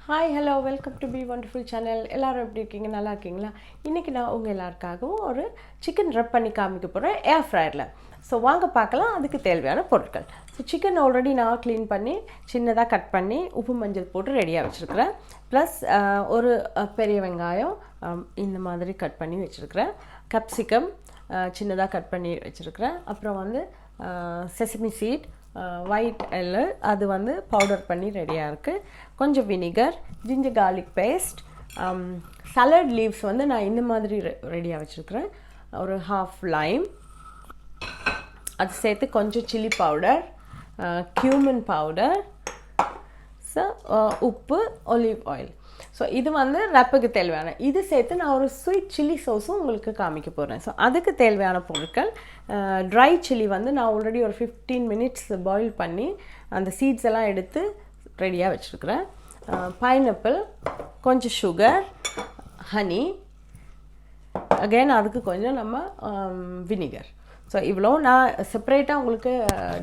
Hi hello welcome to be wonderful channel. எல்லோரும் எப்படி இருக்கீங்க? நல்லா இருக்கீங்களா? இன்றைக்கி நான் உங்கள் எல்லாருக்காகவும் ஒரு சிக்கன் ரப் பண்ணி காமிக்க போகிறேன் ஏர் ஃப்ரையரில். ஸோ வாங்க பார்க்கலாம் அதுக்கு தேவையான பொருட்கள். ஸோ சிக்கன் ஆல்ரெடி நான் க்ளீன் பண்ணி சின்னதாக கட் பண்ணி உப்பு மஞ்சள் போட்டு ரெடியாக வச்சுருக்கிறேன். ப்ளஸ் ஒரு பெரிய வெங்காயம் இந்த மாதிரி கட் பண்ணி வச்சுருக்கிறேன். கேப்சிகம் சின்னதாக கட் பண்ணி வச்சுருக்கிறேன். அப்புறம் வந்து செசமி சீட் ஒயிட் எல்லு அது வந்து பவுடர் பண்ணி ரெடியாக இருக்குது. கொஞ்சம் vinegar, ginger garlic paste, salad leaves வந்து நான் இந்த மாதிரி ரெடியாக வச்சுருக்கிறேன். ஒரு ஹாஃப் லைம் அது சேர்த்து கொஞ்சம் சில்லி பவுடர், cumin பவுடர், உப்பு, ஒலிவ் ஆயில். ஸோ இது வந்து ரப்புக்கு தேவையான இது சேர்த்து நான் ஒரு ஸ்வீட் சில்லி சோஸும் உங்களுக்கு காமிக்க போகிறேன். ஸோ அதுக்கு தேவையான பொருட்கள் ட்ரை சில்லி வந்து நான் ஆல்ரெடி ஒரு 15 மினிட்ஸ் பாயில் பண்ணி அந்த சீட்ஸ் எல்லாம் எடுத்து ரெடியாக வச்சுருக்கிறேன். பைனாப்பிள், கொஞ்சம் சுகர், ஹனி, அகெயின் அதுக்கு கொஞ்சம் நம்ம வினிகர். ஸோ இவ்வளோ நான் செப்பரேட்டாக உங்களுக்கு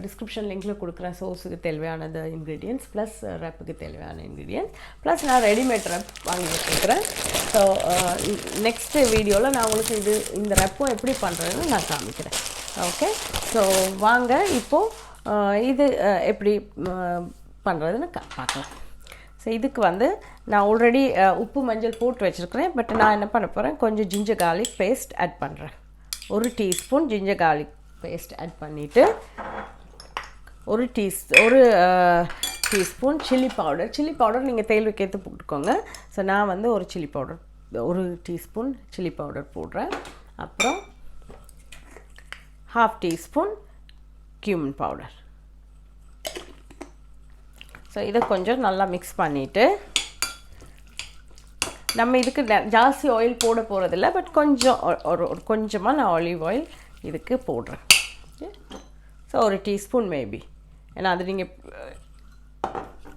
டிஸ்கிரிப்ஷன் லிங்கில் கொடுக்குறேன். சோஸுக்கு தேவையானது இன்க்ரீடியன்ட்ஸ் ப்ளஸ் ரப்புக்கு தேவையான இன்க்ரீடியன்ட்ஸ் ப்ளஸ் நான் ரெடிமேட் ரப் வாங்கி வச்சுருக்கிறேன். ஸோ நெக்ஸ்ட்டு வீடியோவில் நான் உங்களுக்கு இந்த ரப்பும் எப்படி பண்ணுறதுன்னு நான் காமிக்கிறேன். ஓகே, ஸோ வாங்க இப்போது இது எப்படி பண்ணுறதுன்னு பார்க்கலாம். ஸோ இதுக்கு வந்து நான் ஆல்ரெடி உப்பு மஞ்சள் போட்டு வச்சுருக்கிறேன். பட் நான் என்ன பண்ண போகிறேன், கொஞ்சம் ஜிஞ்சர் கார்லிக் பேஸ்ட் ஆட் பண்ணுறேன். ஒரு teaspoon ginger garlic paste add பண்ணிவிட்டு ஒரு டீஸ்பூன் சில்லி பவுடர் நீங்கள் தேவைக்கு ஏற்று போட்டுக்கோங்க. ஸோ நான் வந்து ஒரு டீஸ்பூன் சில்லி பவுடர் போடுறேன். அப்புறம் half teaspoon cumin powder. So இதை கொஞ்சம் நல்லா மிக்ஸ் பண்ணிவிட்டு நம்ம இதுக்கு ஜாஸ்தி ஆயில் போட போகிறதில்ல. பட் கொஞ்சம் ஒரு கொஞ்சமாக நான் ஆலிவ் ஆயில் இதுக்கு போடுறேன். ஸோ ஒரு டீஸ்பூன் மேபி, ஏன்னா அது நீங்கள்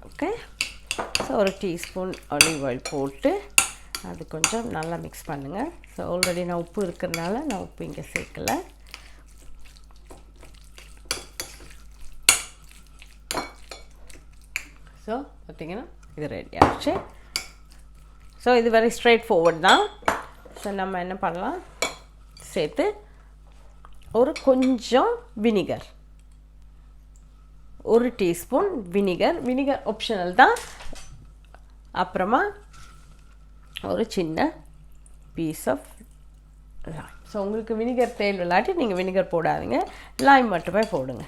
ஓகே. ஸோ ஒரு டீஸ்பூன் ஆலிவ் ஆயில் போட்டு அது கொஞ்சம் நல்லா மிக்ஸ் பண்ணுங்கள். ஸோ ஆல்ரெடி நான் உப்பு இருக்கிறதுனால நான் உப்பு இங்கே சேர்க்கலை. ஸோ பார்த்திங்கன்னா இது ரெடி ஆகிடுச்சு. ஸோ இது வெரி ஸ்ட்ரெயிட் ஃபார்வர்ட் தான். ஸோ நம்ம என்ன பண்ணலாம், சேர்த்து ஒரு கொஞ்சம் வினிகர், ஒரு டீஸ்பூன் வினிகர் ஆப்ஷனல் தான். அப்புறமா ஒரு சின்ன பீஸ் ஆஃப் லைம். ஸோ உங்களுக்கு வினிகர் தேவை இல்லாட்டி நீங்கள் வினிகர் போடாதீங்க, லைம் மட்டுமே போடுங்க.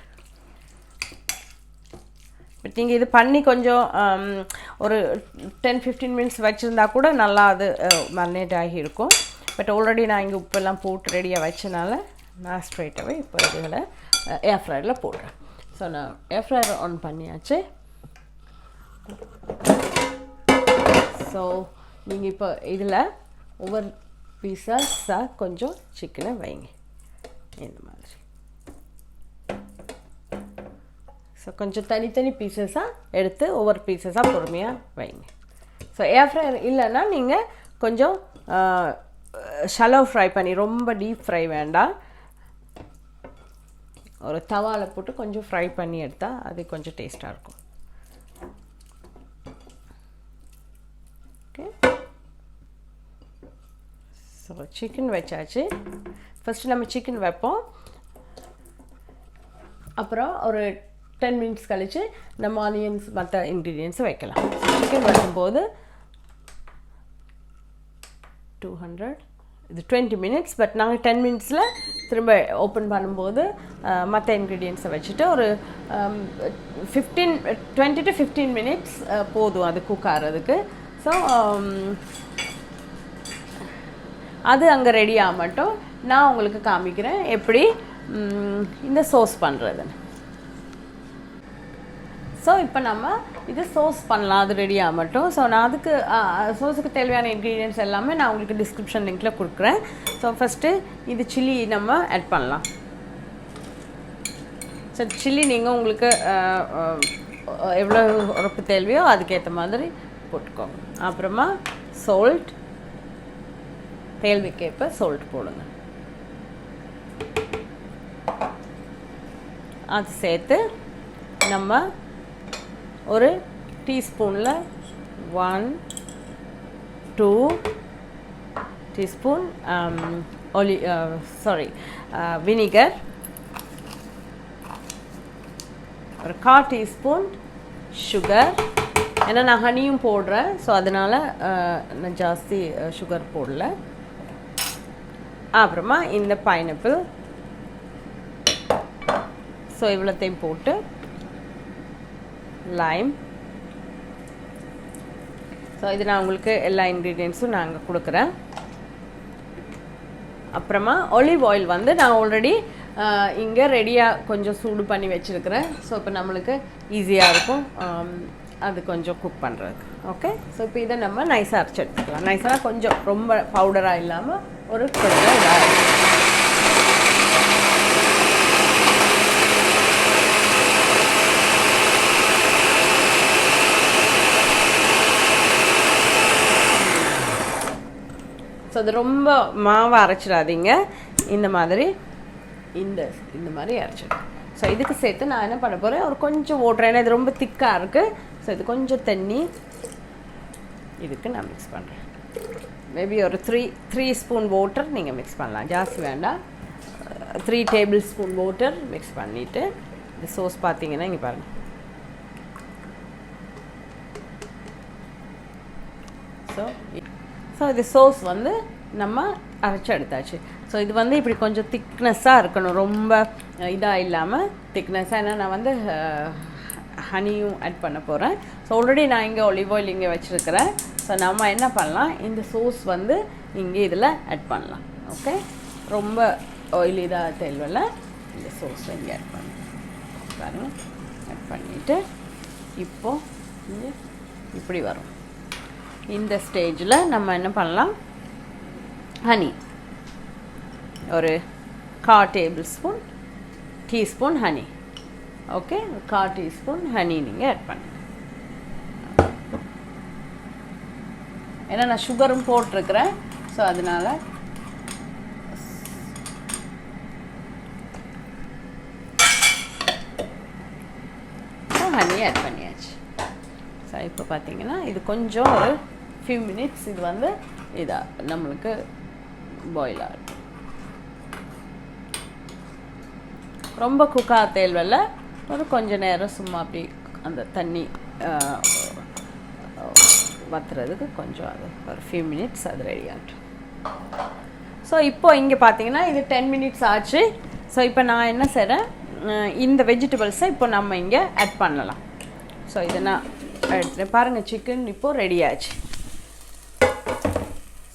பட் நீங்கள் இது பண்ணி கொஞ்சம் ஒரு 10-15 மினிட்ஸ் வச்சுருந்தா கூட நல்லா அது மரினேட் ஆகி இருக்கும். பட் ஆல்ரெடி நான் இங்கே உப்பெல்லாம் போட்டு ரெடியாக வச்சனால நான் ஸ்ட்ரைட்டாகவே இப்போ இதில் ஏர் ஃப்ரையரில் போடுறேன். ஸோ நான் ஏர் ஃப்ரையர் ஆன் பண்ணியாச்சு. ஸோ நீங்கள் இப்போ இதில் ஒவ்வொரு பீஸாக கொஞ்சம் சிக்கனை வைங்க இந்த மாதிரி. ஸோ கொஞ்சம் தனித்தனி பீசஸாக எடுத்து ஒவ்வொரு பீசஸாக பொறுமையாக வைங்க. ஸோ ஏர் ஃப்ரையர் இல்லைன்னா நீங்கள் கொஞ்சம் ஷலோ ஃப்ரை பண்ணி, ரொம்ப டீப் ஃப்ரை வேண்டாம், ஒரு தவாவில் போட்டு கொஞ்சம் ஃப்ரை பண்ணி எடுத்தால் அது கொஞ்சம் டேஸ்ட்டாக இருக்கும். ஓகே, ஸோ சிக்கன் வச்சாச்சு. ஃபஸ்ட்டு நம்ம சிக்கன் வைப்போம், அப்புறம் ஒரு 10 மினிட்ஸ் கழித்து நம்ம ஆனியன்ஸ் மற்ற இன்க்ரீடியன்ஸை வைக்கலாம். சிக்கன் வைக்கும்போது 200 இது 20 மினிட்ஸ். பட் நாங்கள் 10 மினிட்ஸில் திரும்ப ஓப்பன் பண்ணும்போது மற்ற இன்க்ரீடியன்ஸை வச்சுட்டு ஒரு 20 to 15 மினிட்ஸ் போதும் அது குக் ஆகிறதுக்கு. ஸோ அது அங்கே ரெடி ஆகட்டும். நான் உங்களுக்கு காமிக்கிறேன் எப்படி இந்த சோஸ் பண்ணுறதுன்னு. ஸோ இப்போ நம்ம இது சோஸ் பண்ணலாம், அது ரெடி ஆகட்டும். ஸோ நான் அதுக்கு சோஸுக்கு தேவையான இன்க்ரீடியன்ட்ஸ் எல்லாமே நான் உங்களுக்கு டிஸ்கிரிப்ஷன் லிங்கில் கொடுக்குறேன். ஸோ ஃபஸ்ட்டு இது சில்லி நம்ம ஆட் பண்ணலாம். ஸோ சில்லி நீங்கள் உங்களுக்கு எவ்வளோ உரப்பு தேவையோ அதுக்கேற்ற மாதிரி போட்டுக்கோங்க. அப்புறமா சால்ட், தேவைக்கேற்ப சால்ட் போடுங்க. அது சேர்த்து நம்ம ஒரு டீஸ்பூனில் 1 2 teaspoon vinegar, ஒரு 1/4 teaspoon sugar. ஏன்னா நான் ஹனியும் போடுறேன், ஸோ அதனால் நான் ஜாஸ்தி சுகர் போடல. அப்புறமா இந்த பைனாப்பிள், ஸோ இவ்வளோத்தையும் போட்டு லைம். ஸோ இது நான் உங்களுக்கு எல்லா இன்க்ரீடியன்ஸும் நான் அங்கே கொடுக்குறேன். அப்புறமா ஒலிவ் ஆயில் வந்து நான் ஆல்ரெடி இங்கே ரெடியாக கொஞ்சம் சூடு பண்ணி வச்சுருக்கிறேன். ஸோ இப்போ நம்மளுக்கு ஈஸியாக இருக்கும் அது கொஞ்சம் குக் பண்ணுறதுக்கு. ஓகே, ஸோ இப்போ இதை நம்ம நைஸாக அரைச்சி எடுத்துக்கலாம். நைஸாக கொஞ்சம் ரொம்ப பவுடராக இல்லாமல் ஒரு கொஞ்சம் இதாக. ஸோ அது ரொம்ப மாவை அரைச்சிடாதீங்க, இந்த மாதிரி இந்த மாதிரி அரைச்சிடும். ஸோ இதுக்கு சேர்த்து நான் என்ன பண்ண போகிறேன், ஒரு கொஞ்சம் வாட்டர், ஏன்னா இது ரொம்ப திக்காக இருக்குது. ஸோ இது கொஞ்சம் தண்ணி இதுக்கு நான் மிக்ஸ் பண்ணுறேன். மேபி ஒரு 3 ஸ்பூன் வாட்டர் நீங்கள் மிக்ஸ் பண்ணலாம், ஜாஸ்தி வேண்டாம். 3 டேபிள் ஸ்பூன் வாட்டர் மிக்ஸ் பண்ணிவிட்டு இந்த சோஸ் பார்த்தீங்கன்னா இங்கே பாருங்கள். ஸோ இது சோஸ் வந்து நம்ம அரைச்சி எடுத்தாச்சு. ஸோ இது வந்து இப்படி கொஞ்சம் திக்னஸ்ஸாக இருக்கணும், ரொம்ப இதாக இல்லாமல் திக்னஸ்ஸாக. ஏன்னா நான் வந்து ஹனியும் ஆட் பண்ண போகிறேன். ஸோ ஆல்ரெடி நான் இங்கே ஒலிவ் ஆயில் இங்கே வச்சுருக்கிறேன். ஸோ நம்ம என்ன பண்ணலாம், இந்த சோஸ் வந்து இங்கே இதில் ஆட் பண்ணலாம். ஓகே, ரொம்ப ஆயில் இதாக தேவையில்ல, இந்த சோஸ் இங்கே ஆட் பண்ணலாம் பாருங்கள். ஆட் பண்ணிவிட்டு இப்போது இங்கே இப்படி வரும். இந்த ஸ்டேஜில் நம்ம என்ன பண்ணலாம், ஹனி ஒரு 1/4 teaspoon honey. Okay, 1/4 teaspoon honey நீங்கள் ஆட் பண்ணுங்க. ஏன்னா நான் சுகரும் போட்டிருக்கிறேன், ஸோ அதனால் ஹனி ஆட் பண்ணியாச்சு. ஸோ இப்போ பார்த்தீங்கன்னா இது கொஞ்சம் ஒரு ஃபியூ மினிட்ஸ் இது வந்து இதாக நம்மளுக்கு பாயில் ஆகும். ரொம்ப குக்காக தேவையில்ல, ஒரு கொஞ்சம் நேரம் சும்மா அப்படி அந்த தண்ணி வற்றுறதுக்கு கொஞ்சம் அது ஒரு ஃபியூ மினிட்ஸ் அது ரெடி ஆகிடும். ஸோ இப்போ இங்கே பார்த்தீங்கன்னா இது 10 மினிட்ஸ் ஆச்சு. ஸோ இப்போ நான் என்ன செய்கிறேன், இந்த வெஜிடபிள்ஸை இப்போ நம்ம இங்கே ஆட் பண்ணலாம். ஸோ இதை நான் எடுத்துகிறேன் பாருங்கள். சிக்கன் இப்போது ரெடி ஆச்சு.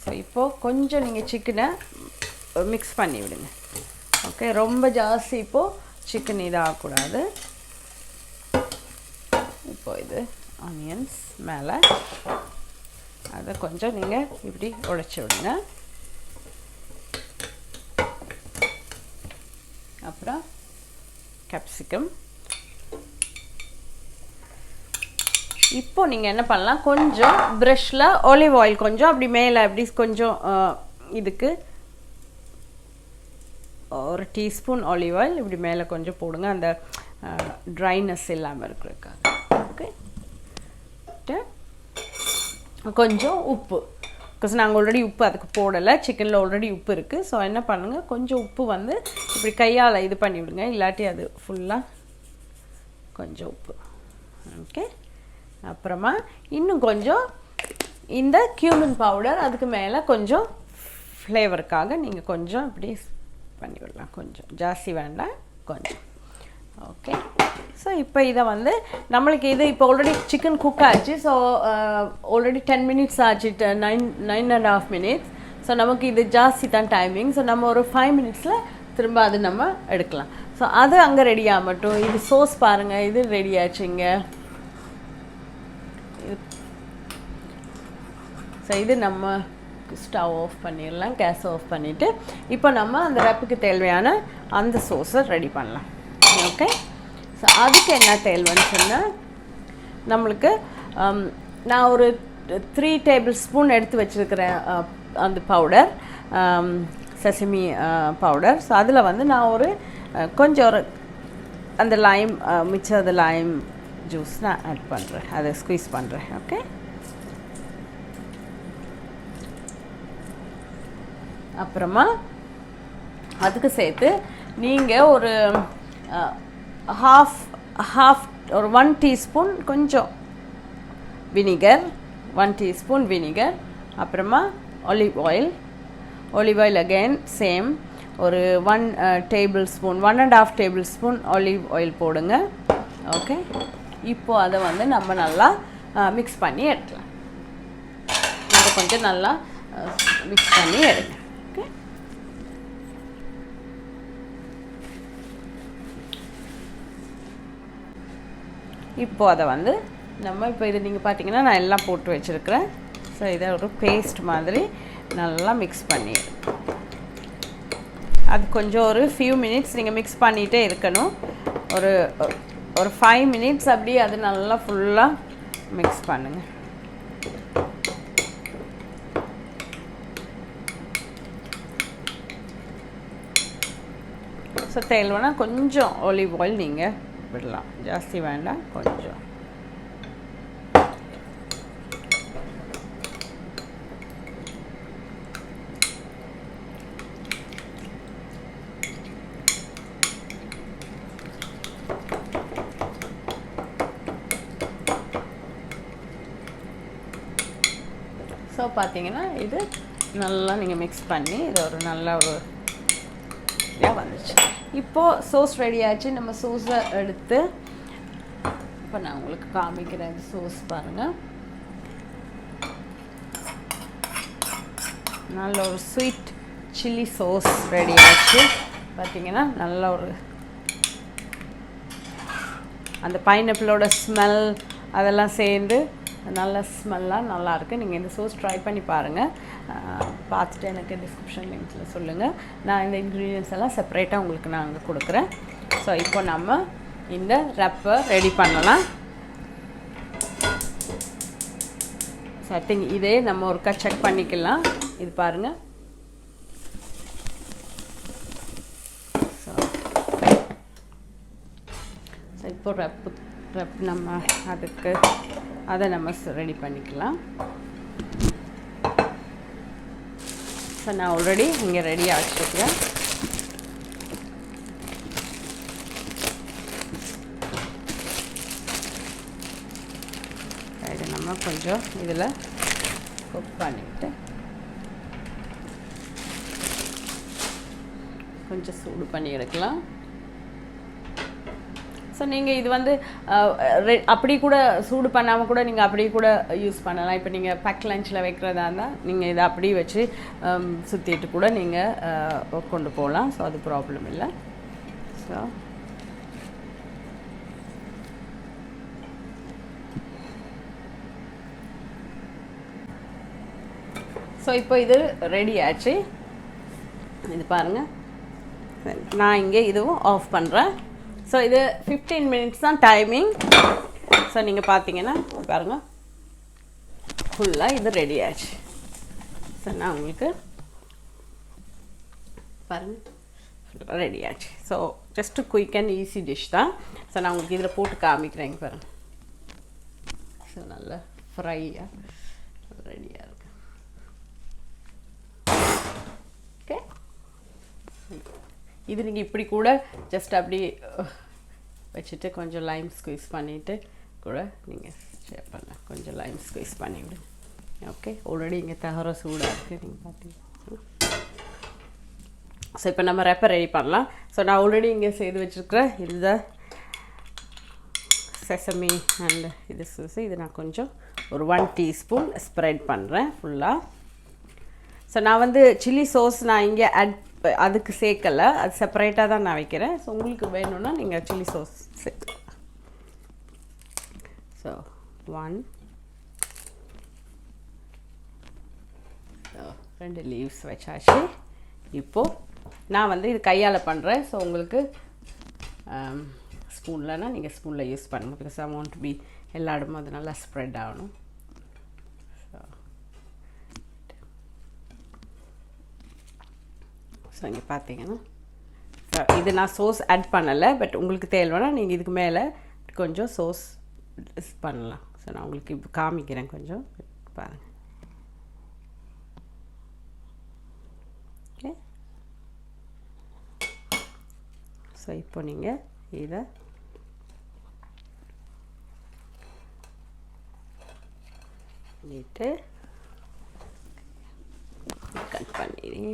ஸோ இப்போது கொஞ்சம் நீங்கள் சிக்கனை மிக்ஸ் பண்ணி விடுங்க. ஓகே, ரொம்ப ஜாஸ்தி இப்போது சிக்கன் இதாகக்கூடாது. இப்போ இது ஆனியன்ஸ் மேலே அதை கொஞ்சம் நீங்கள் இப்படி உடைச்சி விடுங்க. அப்புறம் கேப்சிகம். இப்போ நீங்கள் என்ன பண்ணலாம், கொஞ்சம் ப்ரஷ்ஷில் ஆலிவ் ஆயில் கொஞ்சம் அப்படி மேலே அப்படி கொஞ்சம் இதுக்கு ஒரு டீஸ்பூன் ஆலிவ் ஆயில் இப்படி மேலே கொஞ்சம் போடுங்க, அந்த ட்ரைனஸ் இல்லாமல் இருக்கிறதுக்காக. ஓகே, கொஞ்சம் உப்பு, பிகாஸ் நாங்கள் ஆல்ரெடி உப்பு அதுக்கு போடலை, சிக்கனில் ஆல்ரெடி உப்பு இருக்குது. ஸோ என்ன பண்ணுங்கள், கொஞ்சம் உப்பு வந்து இப்படி கையால் இது பண்ணி விடுங்க, இல்லாட்டி அது ஃபுல்லாக கொஞ்சம் உப்பு. ஓகே, அப்புறமா இன்னும் கொஞ்சம் இந்த cumin பவுடர் அதுக்கு மேலே கொஞ்சம் ஃப்ளேவருக்காக நீங்கள் கொஞ்சம் இப்படி பண்ணி விடலாம், கொஞ்சம் ஜாஸ்தி வேண்டாம், கொஞ்சம். ஓகே, ஸோ இப்போ இதை வந்து நம்மளுக்கு இது இப்போ ஆல்ரெடி சிக்கன் குக் ஆச்சு. ஸோ ஆல்ரெடி 10 மினிட்ஸ் ஆச்சு, 9.5 மினிட்ஸ். ஸோ நமக்கு இது ஜாஸ்தி தான் டைமிங். ஸோ நம்ம ஒரு 5 மினிட்ஸில் திரும்ப அது நம்ம எடுக்கலாம். ஸோ அது அங்கே ரெடி ஆகட்டும். இது சோஸ் பாருங்கள், இது ரெடி ஆச்சுங்க. ஸோ இது நம்ம ஸ்டவ் ஆஃப் பண்ணிடலாம், கேஸ் ஆஃப் பண்ணிவிட்டு இப்போ நம்ம அந்த ரப்புக்கு தேவையான அந்த சோஸை ரெடி பண்ணலாம். ஓகே, ஸோ அதுக்கு என்ன தேவைன்னு சொன்னால், நம்மளுக்கு நான் ஒரு 3 டேபிள் ஸ்பூன் எடுத்து வச்சுருக்கிறேன் அந்த பவுடர், செசமி பவுடர். ஸோ அதில் வந்து நான் ஒரு கொஞ்சம் ஒரு அந்த லைம் மிச்சம் அந்த லைம் ஜூஸ் நான் ஆட் பண்ணுறேன், அதை ஸ்குவீஸ் பண்ணுறேன். ஓகே, அப்புறமா அதுக்கு சேர்த்து நீங்கள் ஒரு half ஒரு 1 teaspoon கொஞ்சம் வினிகர், 1 teaspoon வினிகர், அப்புறமா olive oil again சேம் ஒரு 1 tablespoon 1.5 tablespoon olive oil போடுங்க. ஓகே, இப்போ அதை வந்து நம்ம நல்லா மிக்ஸ் பண்ணி எடுக்கலாம். அதை கொஞ்சம் நல்லா மிக்ஸ் பண்ணி எடுங்க. ஓகே, இப்போ அதை வந்து நம்ம இப்போ இது நீங்கள் பார்த்தீங்கன்னா நான் எல்லாம் போட்டு வச்சுருக்கிறேன். ஸோ இதை ஒரு பேஸ்ட் மாதிரி நல்லா மிக்ஸ் பண்ணி அது கொஞ்சம் ஒரு ஃபியூ மினிட்ஸ் நீங்கள் மிக்ஸ் பண்ணிகிட்டே இருக்கணும். ஒரு 5 minutes அப்படியே அது நல்லா ஃபுல்லாக மிக்ஸ் பண்ணுங்கள். ஸோ தேவைன்னா கொஞ்சம் ஆலிவ் ஆயில் நீங்கள் விடலாம், ஜாஸ்தி வேண்டாம், கொஞ்சம். ஸோ பார்த்தீங்கன்னா இது நல்லா நீங்கள் மிக்ஸ் பண்ணி இது ஒரு நல்ல ஒரு இதாக வந்துச்சு. இப்போது சோஸ் ரெடி ஆச்சு. நம்ம சோஸை எடுத்து இப்போ நான் உங்களுக்கு காமிக்கிறேன். சோஸ் பாருங்கள், நல்ல ஒரு ஸ்வீட் சில்லி சோஸ் ரெடி ஆச்சு. பார்த்தீங்கன்னா நல்ல ஒரு அந்த பைனாப்பிளோட ஸ்மெல் அதெல்லாம் சேர்ந்து நல்ல ஸ்மெல்லாக நல்லாயிருக்கு. நீங்கள் இந்த சோஸ் ட்ரை பண்ணி பாருங்கள். பார்த்துட்டு எனக்கு டிஸ்கிரிப்ஷன் லிங்க்ஸில் சொல்லுங்கள். நான் இந்த இன்க்ரீடியன்ஸ் எல்லாம் செப்பரேட்டாக உங்களுக்கு நான் அங்கே கொடுக்குறேன். ஸோ இப்போ நம்ம இந்த ரப்பை ரெடி பண்ணலாம். ஸோ ஐ திங்க் இதே நம்ம ஒருக்கா செக் பண்ணிக்கலாம். இது பாருங்கள். ஸோ இப்போ ரப் நம்ம அதுக்கு அதை நம்ம ரெடி பண்ணிக்கலாம். ஸோ நான் ஆல்ரெடி இங்கே ரெடியாக வச்சுருக்கேன். இதை நம்ம கொஞ்சம் இதில் குக் பண்ணிவிட்டு கொஞ்சம் சூடு பண்ணி எடுக்கலாம். ஸோ நீங்கள் இது வந்து அப்படி கூட சூடு பண்ணாமல் கூட நீங்கள் அப்படி கூட யூஸ் பண்ணலாம். இப்போ நீங்கள் பேக் லஞ்சில் வைக்கிறதா இருந்தால் நீங்கள் இதை அப்படியே வச்சு சுற்றிட்டு கூட நீங்கள் கொண்டு போகலாம். ஸோ அது ப்ராப்ளம் இல்லை. ஸோ இப்போ இது ரெடி ஆச்சு. இது பாருங்கள், நான் இங்கே இதுவும் ஆஃப் பண்ணுறேன். ஸோ இது 15 minutes தான் டைமிங். ஸோ நீங்கள் பார்த்தீங்கன்னா பாருங்கள் ஃபுல்லாக இது ரெடி ஆச்சு. ஸோ நான் உங்களுக்கு பாருங்கள் ஃபுல்லாக ரெடி ஆச்சு. So just quick and easy dish தான். ஸோ நான் உங்களுக்கு இதில் போட்டு காமிக்கிறேங்க பாருங்கள். ஸோ நல்லா ஃப்ரையாக ரெடியாக இருக்கு. ஓகே, இது நீங்கள் இப்படி கூட ஜஸ்ட் அப்படி வச்சுட்டு கொஞ்சம் லைம் ஸ்குவீஸ் பண்ணிவிட்டு கூட நீங்கள் ஷேர் பண்ணலாம். கொஞ்சம் லைம் ஸ்குவீஸ் பண்ணிவிடுங்க. ஓகே, ஆல்ரெடி இங்கே தகர சூடாக இருக்குது நீங்கள் பார்த்தீங்கன்னா. ஸோ இப்போ நம்ம ரெப்பை ரெடி பண்ணலாம். ஸோ நான் ஆல்ரெடி இங்கே செய்து வச்சுருக்கிறேன். இதுதான் செசமி அண்ட் இது சூஸ். இது நான் கொஞ்சம் ஒரு 1 teaspoon ஸ்ப்ரெட் பண்ணுறேன் ஃபுல்லாக. ஸோ நான் வந்து சில்லி சோஸ் நான் இங்கே அதுக்கு சேர்க்கலை, அது செப்பரேட்டாக தான் நான் வைக்கிறேன். ஸோ உங்களுக்கு வேணும்னா நீங்கள் சில்லி சோஸ் சேர்க்கலாம். ஸோ 1 2 லீவ்ஸ் வச்சாச்சு. இப்போது நான் வந்து இது கையால் பண்ணுறேன். ஸோ உங்களுக்கு ஸ்பூன்லனா நீங்கள் ஸ்பூனில் யூஸ் பண்ணுங்கள். Because I want to be எல்லா இடமும் அது நல்லா ஸ்ப்ரெட் ஆகணும். ஸோ இங்கே பார்த்தீங்கன்னா இது நான் சோஸ் ஆட் பண்ணலை. பட் உங்களுக்கு தேவைன்னா நீங்கள் இதுக்கு மேலே கொஞ்சம் சோஸ் பண்ணலாம். ஸோ நான் உங்களுக்கு இப்போ காமிக்கிறேன். கொஞ்சம் பாருங்கள். ஸோ இப்போ நீங்கள் இதை நீட்டு கட் பண்ணிடுங்க.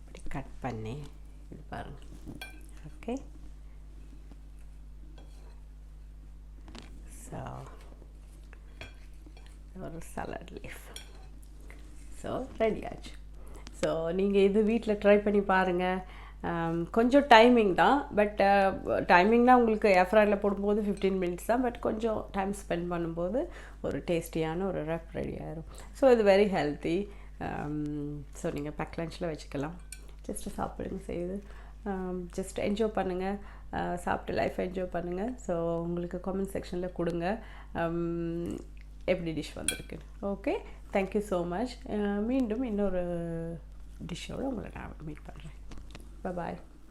இப்படி கட் பண்ணி இது பாருங்கள். ஓகே, ஸோ ஒரு சலாட் லீஃப் ஸோ ரெடி ஆச்சு. ஸோ நீங்கள் இது வீட்டில் ட்ரை பண்ணி பாருங்கள். கொஞ்சம் டைமிங் தான், பட் டைமிங்னால் உங்களுக்கு ஏர்ஃப்ரையரில் போடும்போது 15 மினிட்ஸ் தான், பட் கொஞ்சம் டைம் ஸ்பெண்ட் பண்ணும்போது ஒரு டேஸ்டியான ஒரு ரெப் ரெடி ஆயிடும். ஸோ இது வெரி ஹெல்த்தி. ஸோ நீங்கள் பேக் லஞ்சில் வச்சுக்கலாம். ஜஸ்ட்டு சாப்பிடுங்க, செய்யுது ஜஸ்ட் என்ஜாய் பண்ணுங்கள், சாப்பிட்டு லைஃப் என்ஜாய் பண்ணுங்கள். ஸோ உங்களுக்கு கமெண்ட் செக்ஷனில் கொடுங்க எப்படி டிஷ் வந்திருக்கு. Okay, thank you so much. மீண்டும் இன்னொரு டிஷ்ஷோடு உங்களை நான் மீட் பண்ணுறேன். Bye-bye.